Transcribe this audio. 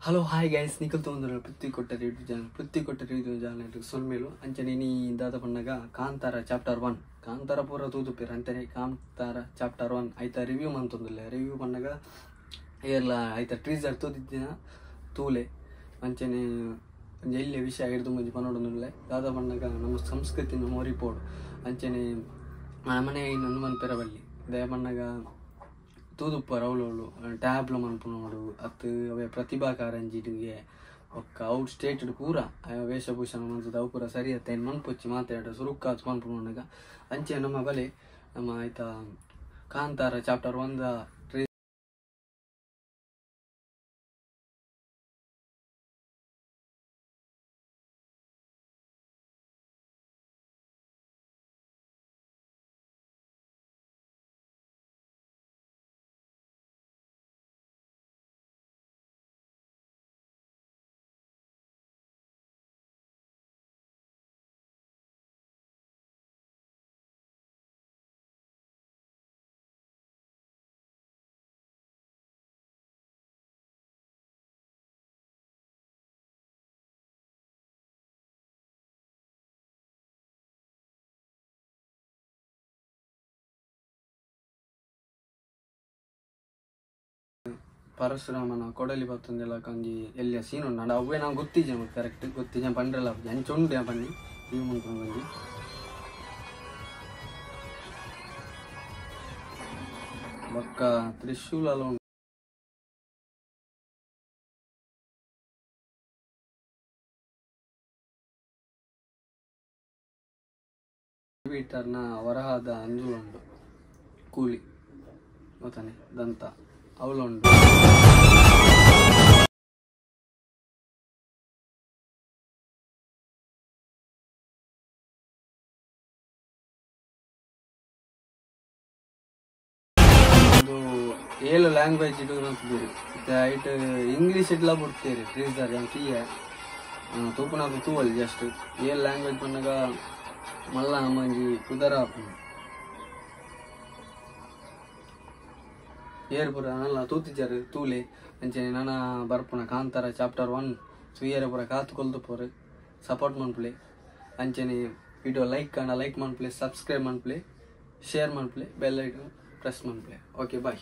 Hello hi guys Nikhil ತೊಂದರೆ ಪೃಥ್ವಿ ಕೊಟ್ಟ channel ಸೊಲ್ಮೇಲು ಅಂಚನೆ ನೀ ದಾದ ಪಣ್ಣಗ ಕಾಂತಾರ ಚಾಪ್ಟರ್ 1 ಕಾಂತಾರ ಪೂರ ತೂದುಪೇರು ಅಂತಾನೆ ಕಾಂತಾರ ಚಾಪ್ಟರ್ 1 ಆಯ್ತಾ ರಿವ್ಯೂ ಮಂತೊಂದಿಲ್ಲ ರಿವ್ಯೂ ಪಣ್ಣಗ ಎಲ್ಲ ಆಯ್ತಾ ಟ್ರೀಸರ್ ತೋದಿದ್ದಿನ ತೂಲೆ ಅಂಚನೆ ಎಲ್ಲಿ ವಿಷಯ ಹಿಡಿದು ಮುಂಜಿ ಪನ್ನೋಡೊಂದಿಲ್ಲ ದಾದ ಪಣ್ಣಗ ನಮ್ಮ ಸಂಸ್ಕೃತಿ ನಮ್ಮ ರಿಪೋರ್ಟ್ ಅಂಚನೆ ಮನೆ ಇನ್ನೊಂದು ಮನ್ಪೆರಬಲ್ಲಿ ದಯ ಪಣ್ಣಗ ತೂದುಪ್ಪರು ಅವಳು ಟ್ಯಾಬ್ಲು ಮನ್ಪುನೋಡು ಅತ್ತು ಅವೇ ಪ್ರತಿಭಾ ಕಾರಂಜಿಗೆ ಒಕ್ಕ ಔಟ್ ಸ್ಟೇಟೆಡ್ ಪೂರ ವೇಷಭೂಷಣ ಮಂತದ ಅವು ಪೂರ ಸರಿ ಅತ್ತ ಏನು ಮನ್ಪೊಚ್ಚಿ ಮಾತಾಡ ಸುರುಕ್ಕಾತ್ ಮನ್ಪುನೋಡಾಗ ಅಂಚೆ ನಮ್ಮ ಬಲೆ ನಮ್ಮ ಆಯ್ತಾ ಕಾಂತಾರ ಚಾಪ್ಟರ್ 1 ಪರಶುರಾಮನ ಕೊಡಲಿ ಬತ್ತೊಂದೆಲ್ಲ ಕಂಜಿ ಎಲ್ಲ ಸೀನ್ ಉಂಡ ಅವೇ ನಾವು ಗೊತ್ತಿದ್ದೆ ಕರೆಕ್ಟ್ ಗೊತ್ತಿದ್ದೆ ಪಂಡ್ರಲ್ಲ ಅಂಚುಂಡು ಬನ್ನಿ ನೀವು ಮುಂದ್ಕೊಂಡು ಬಂದು ಬೊಕ್ಕ ತ್ರಿಶೂಲಲ್ಲ ಉಂಟು ಬೀಟರ್ನ ವರಹದ ಅಂಜುಳುಂಡು ಕೂಲಿ ಗೊತ್ತಾನೆ ದಂತ ಅವಳುಂಡು ಏಳು ಲ್ಯಾಂಗ್ವೇಜ್ ಇಟ್ಟಿದ್ದೀರಿ ಐಟ್ ಇಂಗ್ಲೀಷ್ ಇಟ್ಲ ಬಿಡ್ತೀರಿ ಟ್ರೀಸರ್ ತೀಯ ತೂಪುನಾಗ ತೂವಲ್ಲಿ ಜಸ್ಟ್ ಏಳು ಲ್ಯಾಂಗ್ವೇಜ್ ಬಂದಾಗ ಮಲ್ಲ ಮಂಜಿ ಕುದರ ಏರ್ಪುರ ನಲ್ಲ ತೂತಿದ್ದಾರೆ ತೂಲೆ ಅಂಚನೆ ನನ್ನ ಬರ್ಪುನ ಕಾಂತಾರ ಚಾಪ್ಟರ್ 1 ಸುಯರ ಪುರ ಕಾತು ಕೊಲ್ದು ಪೋರು ಸಪೋರ್ಟ್ ಮನ್ಪ್ಲೆ ಅಂಚನೆ ವಿಡಿಯೋ ಲೈಕ್ ಮನ್ಪ್ಲೆ ಸಬ್ಸ್ಕ್ರೈಬ್ ಮನ್ಪ್ಲೆ ಶೇರ್ ಮನ್ಪ್ಲೆ ಬೆಲ್ ಐಕನ್ ಪ್ರೆಸ್ ಮನ್ಪ್ಲೆ ಓಕೆ ಬಾಯ್.